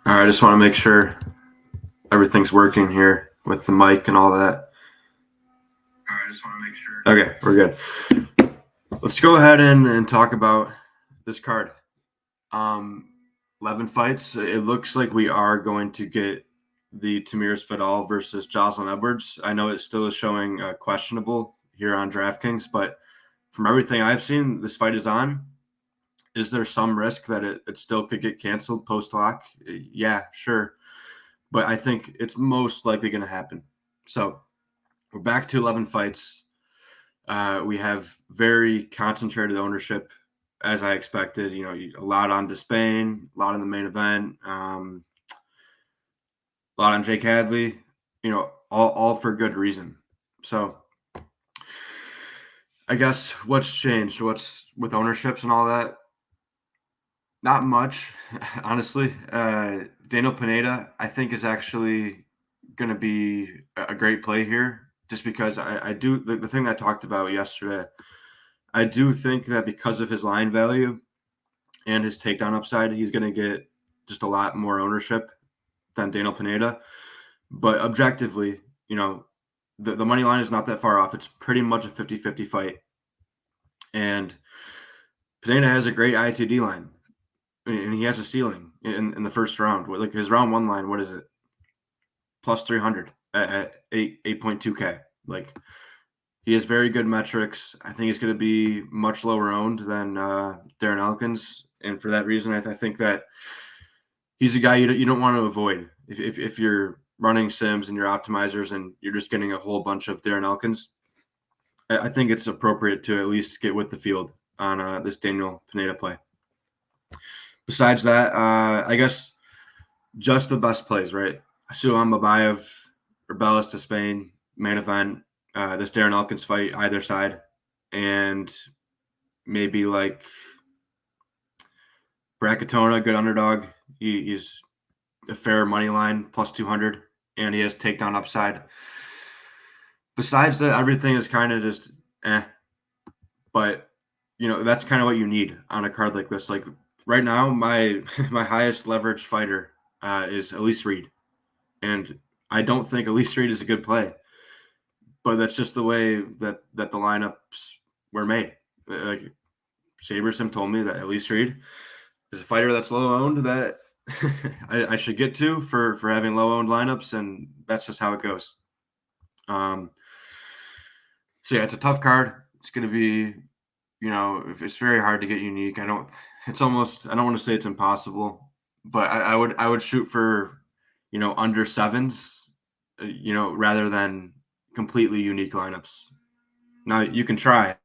All right, I just want to make sure everything's working here with the mic and all that. All right, I just want to make sure. Okay, we're good. Let's go ahead and talk about this card. 11 fights. It looks like we are going to get the Tamiris Vidal versus Jocelyn Edwards. I know it still is showing questionable here on DraftKings, but from everything I've seen, this fight is on. Is there some risk that it still could get canceled post-lock? Yeah, sure. But I think it's most likely going to happen. So we're back to 11 fights. We have very concentrated ownership, as I expected. You know, a lot on Despain, a lot in the main event, a lot on Jake Hadley. You know, all for good reason. So I guess what's changed? What's with ownerships and all that? Not much, honestly. Daniel Pineda, I think, is actually going to be a great play here, just because I do the thing I talked about yesterday. I do think that because of his line value and his takedown upside, he's going to get just a lot more ownership than Daniel Pineda. But objectively, you know, the money line is not that far off. It's pretty much a 50-50 fight. And Pineda has a great ITD line, and he has a ceiling in the first round. Like his round one line, what is it? Plus 300 at 8.2K. Like, he has very good metrics. I think he's going to be much lower owned than Darren Elkins, and for that reason, I think that he's a guy you don't want to avoid if you're running sims and your optimizers and you're just getting a whole bunch of Darren Elkins. I think it's appropriate to at least get with the field on this Daniel Pineda play. Besides that, I guess just the best plays, right? Suam Babayev, Rebellis to Spain, main event, this Darren Elkins fight, either side, and maybe like Bracatona, good underdog. He's a fair money line, plus 200, and he has takedown upside. Besides that, everything is kind of just But, you know, that's kind of what you need on a card like this. Like right now, my highest leverage fighter is Elise Reed. And I don't think Elise Reed is a good play. But that's just the way that the lineups were made. Like Sabersim told me that Elise Reed is a fighter that's low owned that I should get to for having low owned lineups, and that's just how it goes. So yeah, it's a tough card. It's going to be, you know, it's very hard to get unique. I don't want to say it's impossible, but I would shoot for, you know, under sevens, you know, rather than completely unique lineups. Now you can try.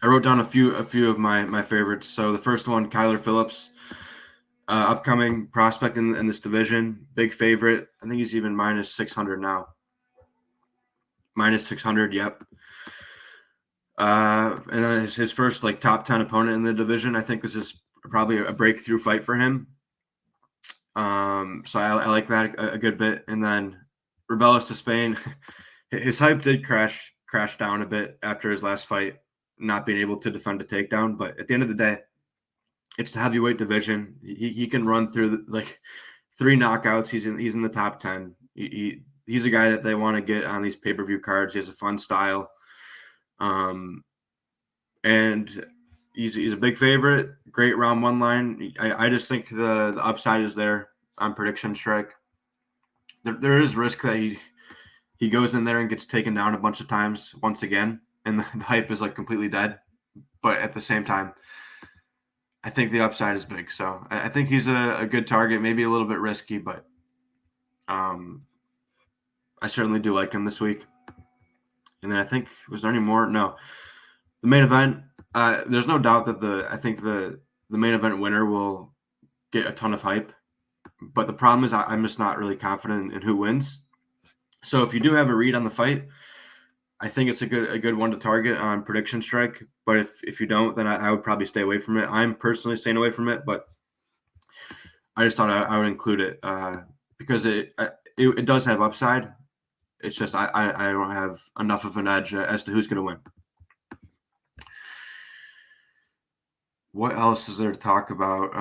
I wrote down a few of my favorites. So the first one, Kyler Phillips, upcoming prospect in this division, big favorite. I think he's even minus 600 now. Minus 600, yep. And then his first like top 10 opponent in the division. I think this is probably a breakthrough fight for him. So I like that a good bit. And then Rebellis to Spain, his hype did crash down a bit after his last fight, not being able to defend a takedown. But at the end of the day, it's the heavyweight division. He can run through like 3 knockouts. He's in the top 10. He's a guy that they want to get on these pay-per-view cards. He has a fun style. And he's a big favorite. Great round one line. I just think the upside is there on prediction strike. There is risk that he goes in there and gets taken down a bunch of times once again, and the hype is like completely dead. But at the same time, I think the upside is big. So I think he's a good target, maybe a little bit risky, but I certainly do like him this week. And then I think, was there any more? No. The main event, there's no doubt that I think the main event winner will get a ton of hype. But the problem is I'm just not really confident in who wins. So if you do have a read on the fight, I think it's a good one to target on prediction strike. But if you don't, then I would probably stay away from it. I'm personally staying away from it, but I just thought I would include it because it does have upside. It's just I don't have enough of an edge as to who's going to win. What else is there to talk about?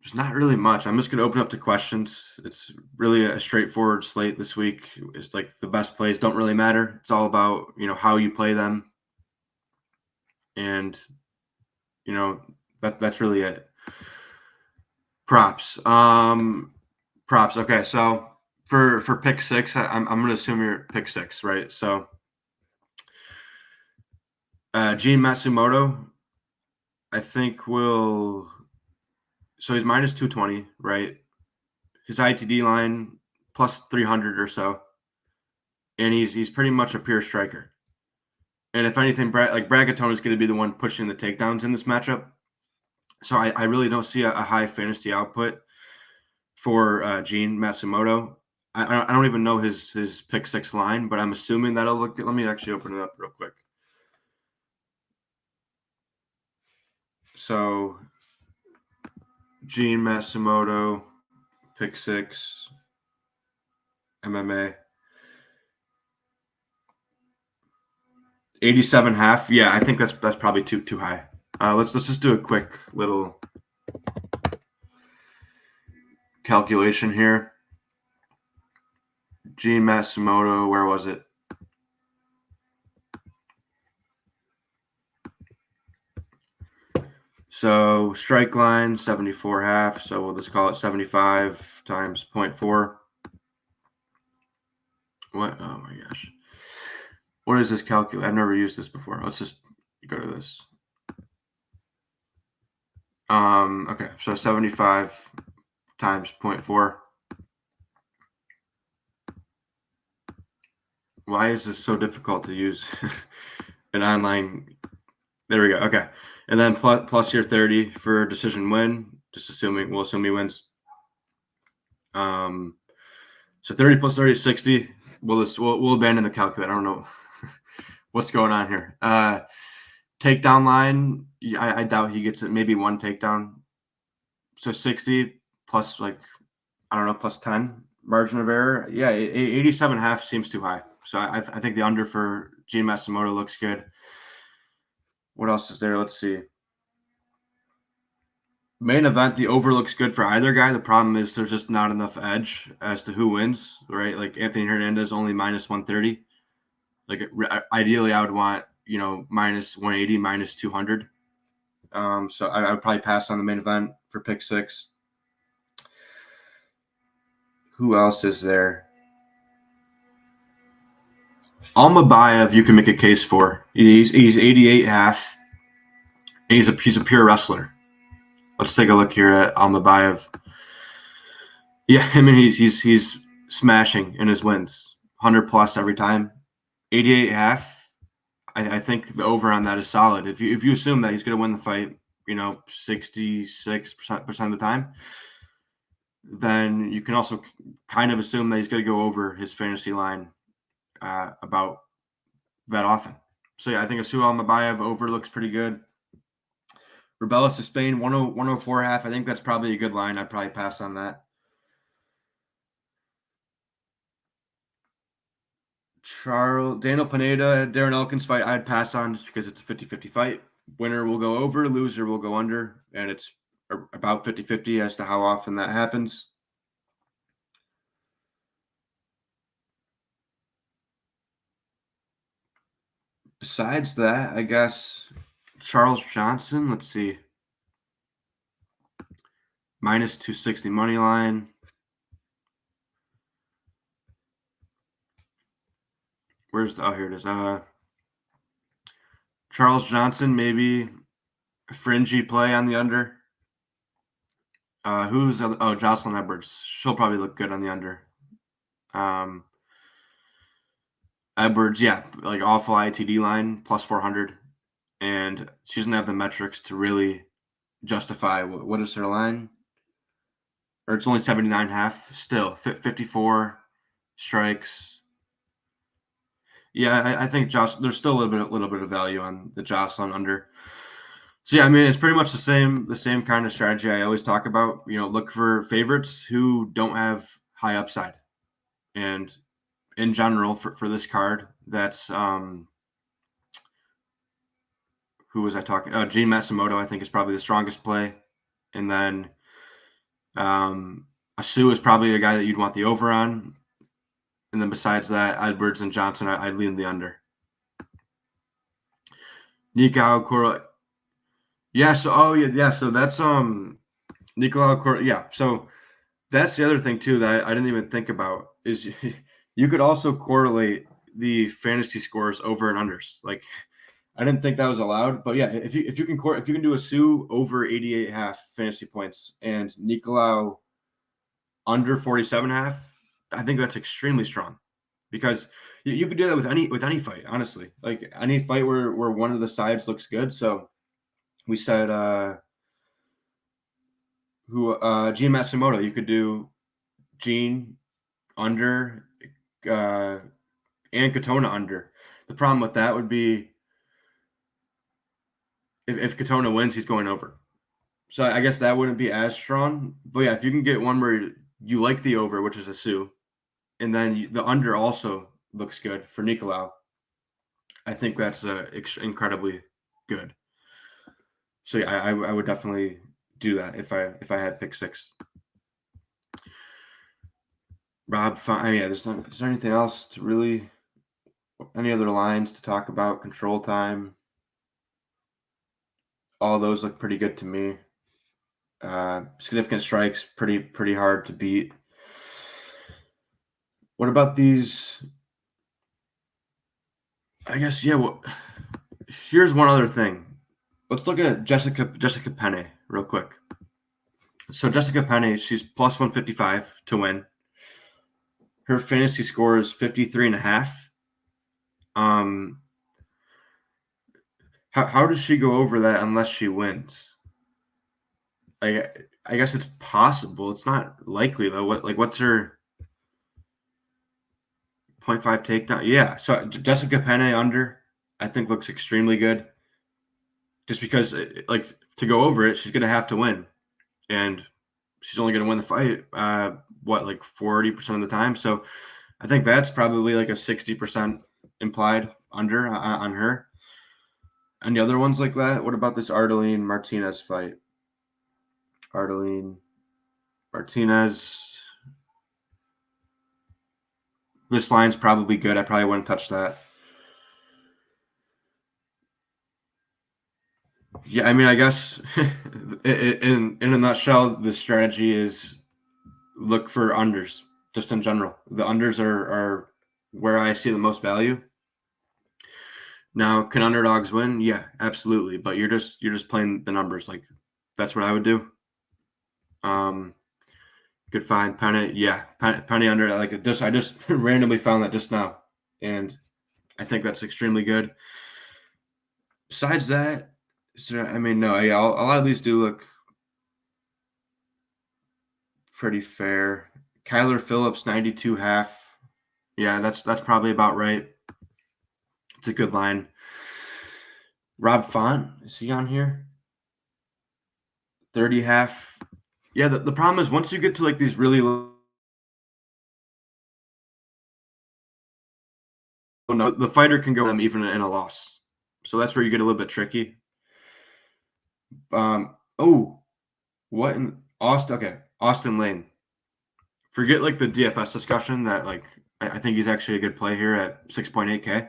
There's not really much. I'm just going to open up to questions. It's really a straightforward slate this week. It's like the best plays don't really matter. It's all about, how you play them. And, that's really it. Props. Props. Okay. So for pick six, I'm going to assume you're pick six, right? So Gene Matsumoto, I think so he's minus 220, right? His ITD line plus 300 or so. And he's pretty much a pure striker. And if anything, Bragatone is going to be the one pushing the takedowns in this matchup. So I really don't see a high fantasy output for Gene Matsumoto. I don't even know his pick six line, but I'm assuming that'll look good. Let me actually open it up real quick. So Gene Matsumoto, pick six, MMA. 87.5. Yeah, I think that's probably too high. Let's just do a quick little calculation here. Gene Matsumoto, where was it? So strike line 74.5. So we'll just call it 75 times 0.4. What? Oh my gosh. What is this calculate? I've never used this before. Let's just go to this. Okay, so 75 times 0.4. Why is this so difficult to use an online? There we go. Okay, and then plus your 30 for decision win. Just we'll assume he wins. So 30 plus 30 is 60. We'll abandon the calculator. I don't know what's going on here. Takedown line, I doubt he gets it. Maybe one takedown. So 60 plus plus 10 margin of error. Yeah, 87.5 seems too high. So I think the under for Gene Matsumoto looks good. What else is there? Let's see. Main event, the over looks good for either guy. The problem is there's just not enough edge as to who wins, right? Like Anthony Hernandez only minus 130. Like ideally, I would want minus 180, minus 200. So I would probably pass on the main event for pick six. Who else is there? Almabayev, you can make a case for. He's 88.5. He's a pure wrestler. Let's take a look here at Almabayev. Yeah, I mean he's smashing in his wins, 100 plus every time. 88.5. I think the over on that is solid. If you assume that he's going to win the fight, 66% of the time, then you can also kind of assume that he's going to go over his fantasy line about that often. So yeah, I think Asu Almabayev over looks pretty good. Rebellis to Spain, 104.5. I think that's probably a good line. I'd probably pass on that. Daniel Pineda, Darren Elkins fight, I'd pass on just because it's a 50-50 fight. Winner will go over, loser will go under, and it's about 50-50 as to how often that happens. Besides that, I guess Charles Johnson, let's see. Minus 260 money line. Here it is. Charles Johnson, maybe a fringy play on the under. Jocelyn Edwards. She'll probably look good on the under. Edwards, yeah, like awful ITD line, plus 400. And she doesn't have the metrics to really justify what is her line? Or it's only 79.5. Still, 54 strikes. Yeah, I think there's still a little bit of value on the Jocelyn under. So yeah, I mean, it's pretty much the same kind of strategy I always talk about. Look for favorites who don't have high upside, and in general for this card, that's who was I talking? Gene Matsumoto, I think, is probably the strongest play, and then Asu is probably a guy that you'd want the over on, and then besides that, Edwards and Johnson, I'd lean the under. Nikau Cor, yeah. So yeah. So that's Nicolau Cor, yeah. So that's the other thing too that I didn't even think about is you could also correlate the fantasy scores over and unders. Like I didn't think that was allowed, but yeah, if you can do a Sue over 88.5 fantasy points and Nicolau under 47.5, I think that's extremely strong because you could do that with any fight, honestly. Like any fight where one of the sides looks good. So we said Gene Matsumoto, you could do Gene under uh and Katona under. The problem with that would be if Katona wins, he's going over. So I guess that wouldn't be as strong. But yeah, if you can get one where you like the over, which is a Sue, and then the under also looks good for Nicolau, I think that's incredibly good. So yeah, I would definitely do that if I had pick six. Rob, fine. Yeah, is there anything else to really? Any other lines to talk about? Control time. All those look pretty good to me. Significant strikes, pretty hard to beat. What about these? I guess yeah. Well, here's one other thing. Let's look at Jessica Penne real quick. So Jessica Penne, she's plus 155 to win. Her fantasy score is 53.5. Um, how does she go over that unless she wins? I guess it's possible. It's not likely though. What's her 0.5 takedown? Yeah. So Jessica Penne under, I think looks extremely good. Just because like to go over it, she's gonna have to win, and she's only gonna win the fight. Like 40% of the time. So I think that's probably like a 60% implied under on her. And the other ones like that. What about this Ardeline Martinez fight? Ardeline Martinez. This line's probably good. I probably wouldn't touch that. Yeah, I mean, I guess in a nutshell, the strategy is look for unders just in general. The unders are where I see the most value. Now, can underdogs win? Yeah, absolutely. But you're just playing the numbers. Like that's what I would do. Good find, Penny. Yeah, Penny under. Like I just randomly found that just now, and I think that's extremely good. Besides that, I mean, no, yeah, a lot of these do look pretty fair. Kyler Phillips, 92.5. Yeah, that's probably about right. It's a good line. Rob Font, is he on here? 30.5. Yeah, the problem is once you get to like these really low, no, the fighter can go them even in a loss. So that's where you get a little bit tricky. Oh, what in Austin? Okay, Austin Lane. Forget like the DFS discussion that like I think he's actually a good play here at 6.8K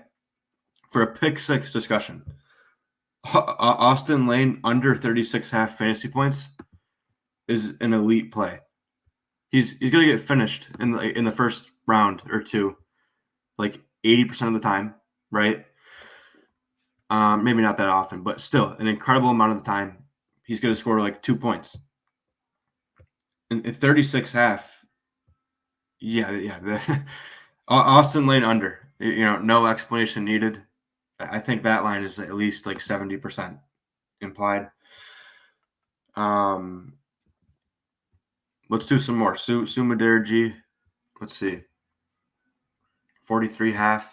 for a pick six discussion. Austin Lane under 36.5 fantasy points is an elite play. He's gonna get finished in the first round or two, like 80% of the time, right? Maybe not that often, but still an incredible amount of the time. He's gonna score like 2 points. In 36.5, yeah. Austin Lane under. No explanation needed. I think that line is at least like 70% implied. Let's do some more. Sumaderji. Let's see. 43.5.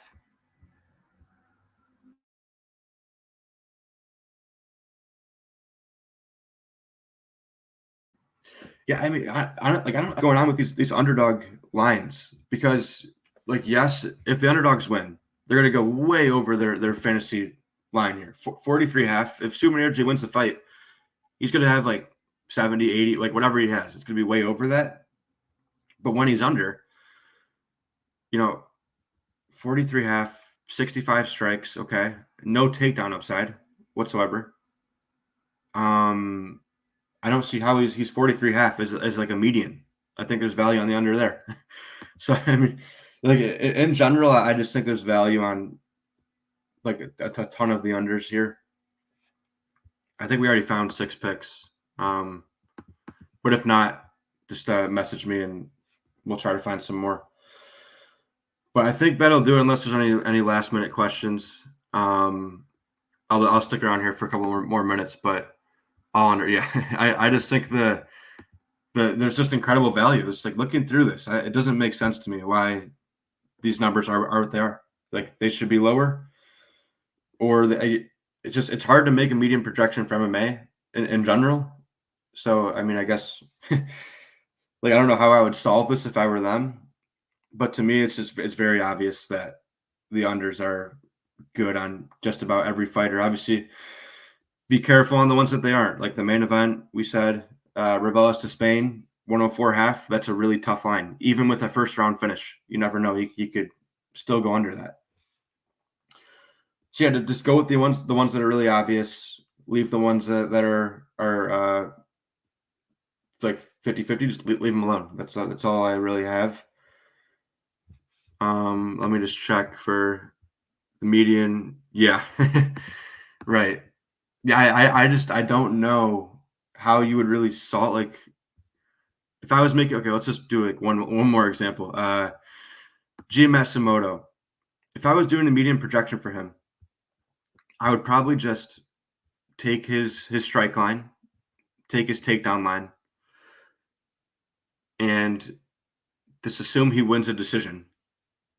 Yeah, I mean, I don't know what's going on with these underdog lines because, like, yes, if the underdogs win, they're going to go way over their fantasy line here. 43.5. If Suman wins the fight, he's going to have like 70, 80, like whatever he has. It's going to be way over that. But when he's under, 43.5, 65 strikes, okay, no takedown upside whatsoever. I don't see how he's 43.5 as like a median. I think there's value on the under there. So I mean, like in general, I just think there's value on like a ton of the unders here. I think we already found 6 picks. But if not, just message me and we'll try to find some more. But I think that'll do it unless there's any last minute questions. I'll stick around here for a couple more minutes, but all under. Yeah, I just think there's just incredible value. It's like looking through this, it doesn't make sense to me why these numbers are what they are. Like they should be lower, or it's hard to make a median projection for MMA in general. So I mean, I guess like I don't know how I would solve this if I were them, but to me, it's very obvious that the unders are good on just about every fighter. Obviously, be careful on the ones that they aren't. Like the main event, we said Rebeles to Spain, 104.5. That's a really tough line. Even with a first round finish, you never know. He could still go under that. So yeah, to just go with the ones that are really obvious. Leave the ones that are like 50-50. Just leave them alone. That's all I really have. Let me just check for the median. Yeah, right. Yeah, I don't know how you would really solve like if I was making okay, let's just do like one more example. Gia Matsumoto. If I was doing a median projection for him, I would probably just take his strike line, take his takedown line, and just assume he wins a decision.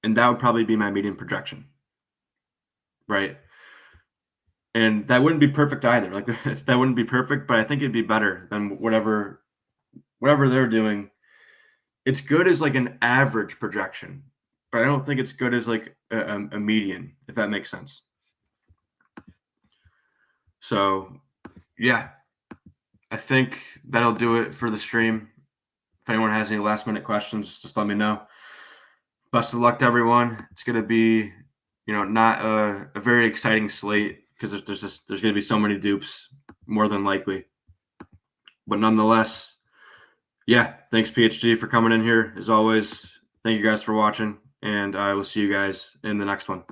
And that would probably be my median projection. Right. And that wouldn't be perfect either. Like that wouldn't be perfect, but I think it'd be better than whatever they're doing. It's good as like an average projection, but I don't think it's good as like a median, if that makes sense. So, yeah, I think that'll do it for the stream. If anyone has any last minute questions, just let me know. Best of luck to everyone. It's going to be, not a very exciting slate because there's going to be so many dupes, more than likely. But nonetheless, yeah, thanks PhD for coming in here as always. Thank you guys for watching, and I will see you guys in the next one.